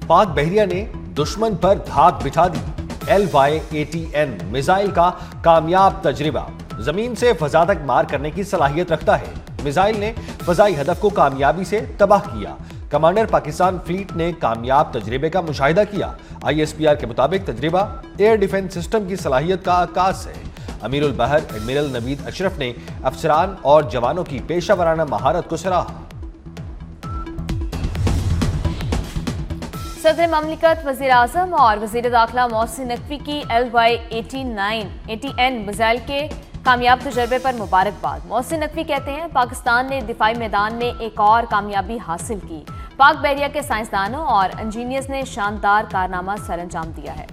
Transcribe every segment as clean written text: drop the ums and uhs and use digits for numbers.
पाक बहरिया ने दुश्मन पर धाक बिठा दी। LY-80N मिसाइल का कामयाब तजर्बा जमीन से फजा तक मार करने की सलाहियत रखता है। मिसाइल ने फजाई हदफ को कामयाबी से तबाह किया। कमांडर पाकिस्तान फ्लीट ने कामयाब तजर्बे का मुशाहिदा किया। ISPR के मुताबिक तजर्बा एयर डिफेंस सिस्टम की सलाहियत का आकाश है। अमीरुल बहर एडमिरल नवीद अशरफ ने अफसरान और जवानों की पेशा वराना महारत को सराहा। सदर ममलिकत वज़ीर आज़म और वज़ीर दाखिला मोहसिन नकवी की LY-80N मिसाइल के कामयाब तजर्बे पर मुबारकबाद। मोहसिन नकवी कहते हैं पाकिस्तान ने दिफाई मैदान में एक और कामयाबी हासिल की। पाक बहरिया के साइंसदानों और इंजीनियर्स ने शानदार कारनामा सरअंजाम दिया है।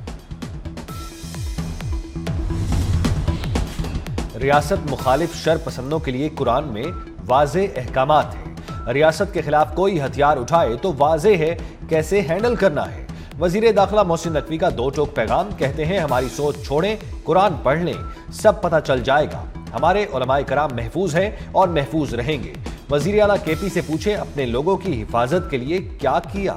रियासत मुखालिफ शर पसंदों के लिए कुरान में वाज़े अहकामात हैं। रियासत के खिलाफ कोई हथियार उठाए तो वाज़े है कैसे हैंडल करना है। वज़ीर दाखिला मोहसिन नकवी का दो टोक पैगाम, कहते हैं हमारी सोच छोड़ें, कुरान पढ़ लें, सब पता चल जाएगा। हमारे उलमाए कराम महफूज हैं और महफूज रहेंगे। वज़ीर आला KP से पूछे अपने लोगों की हिफाजत के लिए क्या किया।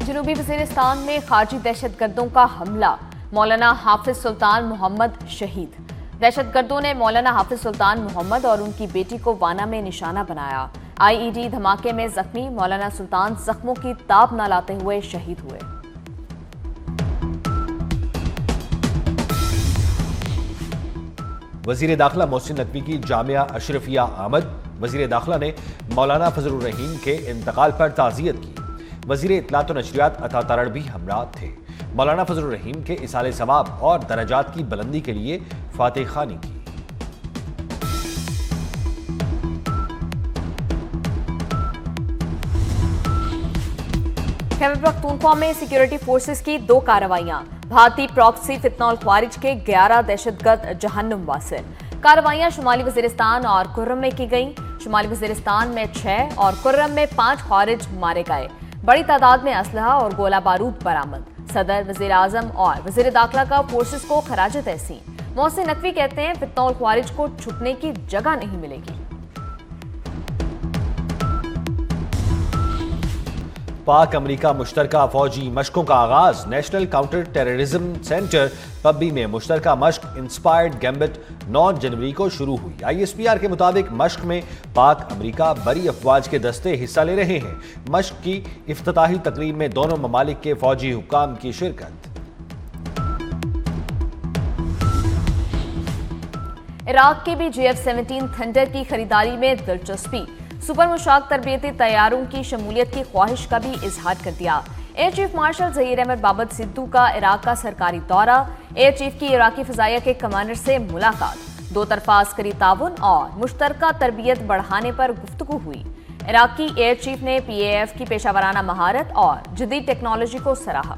जनूबी वज़ीरिस्तान में खारजी दहशतगर्दों का हमला, मौलाना हाफिज सुल्तान मोहम्मद शहीद। दहशतगर्दों ने मौलाना हाफिज सुल्तान मोहम्मद और उनकी बेटी को वाना में निशाना बनाया। IED धमाके में जख्मी मौलाना सुल्तान जख्मों की ताब न लाते हुए शहीद हुए। वज़ीर दाखिला मोहसिन नकवी की जामिया अशरफिया आमद। वज़ीर दाखिला ने मौलाना फजलुर रहीम के इंतकाल पर ताज़ियत की। वज़ीर इत्तलात व नशरियात अता तारड़ भी हमरा थे। मौलाना फजलुर रहीम के इसाले सवाब और दराजात की बुलंदी के लिए फातिह खानी की। खैबर पख्तूनख्वा में सिक्योरिटी फोर्सेस की 2 कार्रवाइयां। भारतीय प्रॉक्सी फितनौल ख्वारिज के 11 दहशतगर्द जहन्नुम वासिल। कार्रवाइयां शुमाली वज़ीरिस्तान और कुर्रम में की गईं। शुमाली वज़ीरिस्तान में 6 और कुर्रम में 5 ख्वारिज मारे गए। बड़ी तादाद में असलहा और गोला बारूद बरामद। सदर, वज़ीर आज़म और वज़ीर दाखिला का फोर्सेस को खराज तहसीन। मोहसिन नकवी कहते हैं फितनौल ख्वारिज को छुपने की जगह नहीं मिलेगी। पाक अमरीका मुश्तरका फौजी मशकों का आगाज। नेशनल काउंटर टेररिज्म सेंटर पब्बी में मुश्तरका मश्क इंस्पायर्ड गैम्बिट 9 जनवरी को शुरू हुई। ISPR के मुताबिक मश्क में पाक अमरीका बरी अफवाज के दस्ते हिस्सा ले रहे हैं। मश्क की इफ्तिताही तकरीब में दोनों ममालिक के फौजी हुक्काम की शिरकत। इराक के भी JF-17 थंडर की खरीदारी में दिलचस्पी। सुपर मुशाक तरबियती तैयारों की शमूलियत की ख्वाहिश का भी इजहार कर दिया। Air chief marshal Zaheer Ahmed Babar Sidhu का इराक का सरकारी दौरा। एयर चीफ की इराकी फ़ज़ाइया के कमांडर से मुलाकात। 2 तरफ़ा अस्करी ताउन और मुश्तरका तरबियत बढ़ाने पर गुफ्तगू हुई। इराकी एयर चीफ ने PAF की पेशावराना महारत और जदीद टेक्नोलॉजी को सराहा।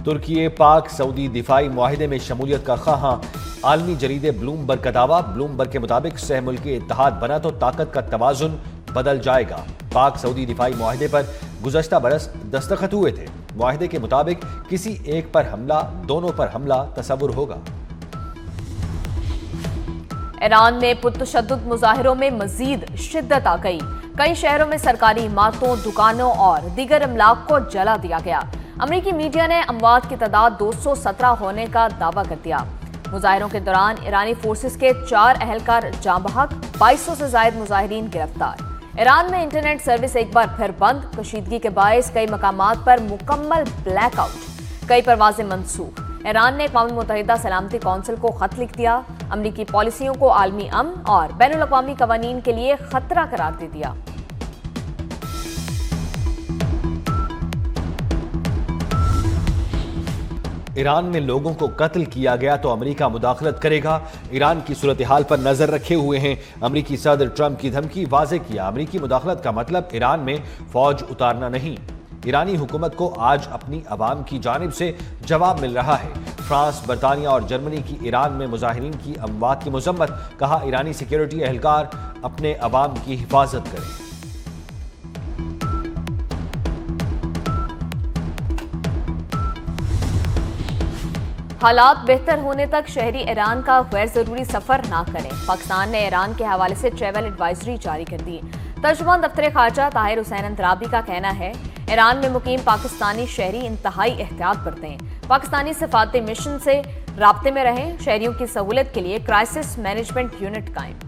तुर्की पाक सऊदी दिफाई मुआहिदे में शमूलियत का ख़्वाहां। आलमी जरीदे ब्लूमबर्ग का दावा। ब्लूमबर्ग के मुताबिक सह मुल्की इत्तेहाद बना तो ताकत का तवाजुन बदल जाएगा। पाक सऊदी दिफाई मुआहिदे पर गुज़श्ता बरस दस्तखत हुए थे। मुआहिदे के मुताबिक किसी एक पर हमला, दोनों पर हमला तसव्वुर होगा। ईरान में पुरतशद्दुद मुजाहिरों में मजीद शिद्दत आ गई। कई शहरों में सरकारी इमारतों, दुकानों और दीगर अमलाक को जला दिया गया। अमरीकी मीडिया ने अमवात की तादाद 217 होने का दावा कर दिया। मुजाहिरों के दौरान ईरानी फोर्सेस के 4 अहलकार जाँ बहक, 2200 से ज़ायद मुजाहिरीन गिरफ्तार। ईरान में इंटरनेट सर्विस एक बार फिर बंद। कशीदगी के बायस कई मकामात पर मुकम्मल ब्लैकआउट। कई परवाजें मनसूख। ईरान ने अक़वाम मुत्तहिदा सलामती कौंसिल को खत लिख दिया। अमरीकी पॉलिसियों को आलमी अमन और बैनुल अक़वामी कवानीन के लिए खतरा करार दे दिया। ईरान में लोगों को कत्ल किया गया तो अमेरिका मुदाखलत करेगा। ईरान की सूरत हाल पर नजर रखे हुए हैं। अमेरिकी सदर ट्रंप की धमकी वाज़े किया। अमेरिकी मुदाखलत का मतलब ईरान में फौज उतारना नहीं। ईरानी हुकूमत को आज अपनी अवाम की जानिब से जवाब मिल रहा है। फ्रांस, बरतानिया और जर्मनी की ईरान में मुजाहिरीन की अमवात की मजम्मत। कहा ईरानी सिक्योरिटी एहलकार अपने अवाम की हिफाजत करें। हालात बेहतर होने तक शहरी ईरान का गैर जरूरी सफर ना करें। पाकिस्तान ने ईरान के हवाले से ट्रैवल एडवाइजरी जारी कर दी। तर्जुमान दफ्तर खारजा ताहिर हुसैन अंतराबी का कहना है, ईरान में मुकीम पाकिस्तानी शहरी इंतहाई एहतियात बरतें, पाकिस्तानी सफारती मिशन से राब्ते में रहें, शहरियों की सहूलत के लिए क्राइसिस मैनेजमेंट यूनिट कायम।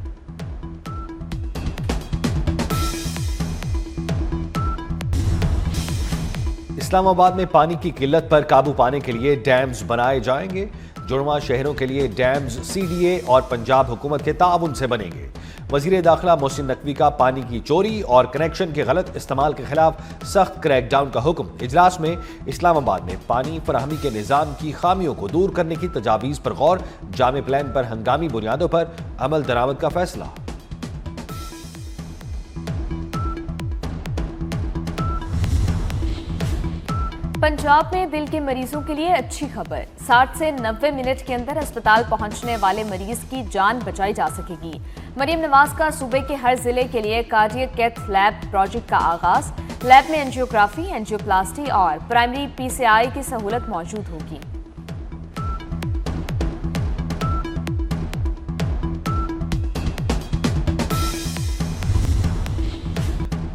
इस्लामाबाद में पानी की किल्लत पर काबू पाने के लिए डैम्स बनाए जाएंगे। जुड़वा शहरों के लिए डैम्स सीडीए और पंजाब हुकूमत के ताउन से बनेंगे। वजीर दाखिला मोहसिन नकवी का पानी की चोरी और कनेक्शन के गलत इस्तेमाल के खिलाफ सख्त क्रैकडाउन का हुक्म। इजलास में इस्लामाबाद में पानी फराहमी के निज़ाम की खामियों को दूर करने की तजावीज़ पर गौर, जामे प्लान पर हंगामी बुनियादों पर अमल दरामद का फैसला। पंजाब में दिल के मरीजों के लिए अच्छी खबर, 60 से 90 मिनट के अंदर अस्पताल पहुंचने वाले मरीज की जान बचाई जा सकेगी। मरियम नवाज का सूबे के हर जिले के लिए कार्डियक कैथ लैब प्रोजेक्ट का आगाज। लैब में एंजियोग्राफी, एंजियोप्लास्टी और प्राइमरी पीसीआई की सहूलत मौजूद होगी।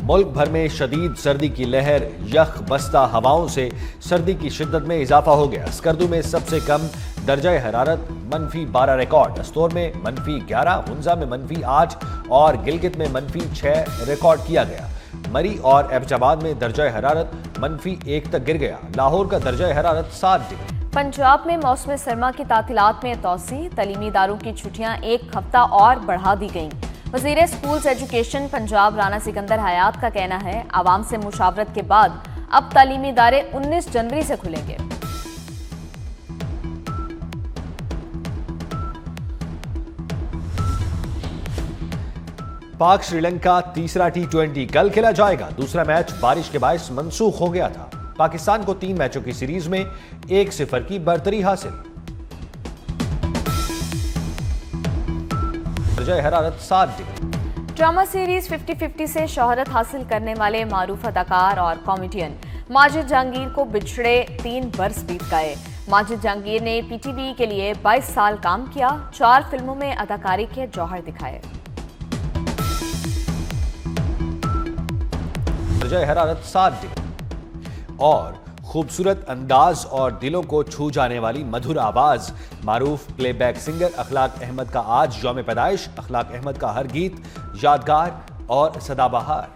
मुल्क भर में शदीद सर्दी की लहर, यख बस्ता हवाओं से सर्दी की शिद्दत में इजाफा हो गया। स्कर्दू में सबसे कम दर्जा हरारत -12 रिकॉर्ड, अस्तोर में -11, हुंजा में -8 और गिलगित में -6 रिकॉर्ड किया गया। मरी और एबटाबाद में दर्जा हरारत -1 तक गिर गया। लाहौर का दर्जा हरारत 7 डिग्री। पंजाब में मौसम सरमा की तातीलात में तौसी, तलीमी इदारों की छुट्टियां एक हफ्ता और बढ़ा दी गईं। वज़ीर स्कूल्स एजुकेशन पंजाब राना सिकंदर हयात का कहना है, आवाम से मुशावरत के बाद अब तालीमी इदारे 19 जनवरी से खुलेंगे। पाक श्रीलंका तीसरा T20 कल खेला जाएगा। दूसरा मैच बारिश के बायस मंसूख हो गया था। पाकिस्तान को 3 मैचों की सीरीज में 1-0 की बरतरी हासिल। दर्जा हरारत 7 डिग्री। ड्रामा सीरीज 50-50 से शोहरत हासिल करने वाले मारूफ अदाकार और कॉमेडियन माजिद जहांगीर को बिछड़े 3 बरस बीत गए। माजिद जहांगीर ने पीटीवी के लिए 22 साल काम किया, 4 फिल्मों में अदाकारी के जौहर दिखाए। दर्जा हरारत 7 डिग्री। और खूबसूरत अंदाज और दिलों को छू जाने वाली मधुर आवाज मारूफ प्लेबैक सिंगर अखलाक अहमद का आज यौम पैदाइश। अखलाक अहमद का हर गीत यादगार और सदाबहार।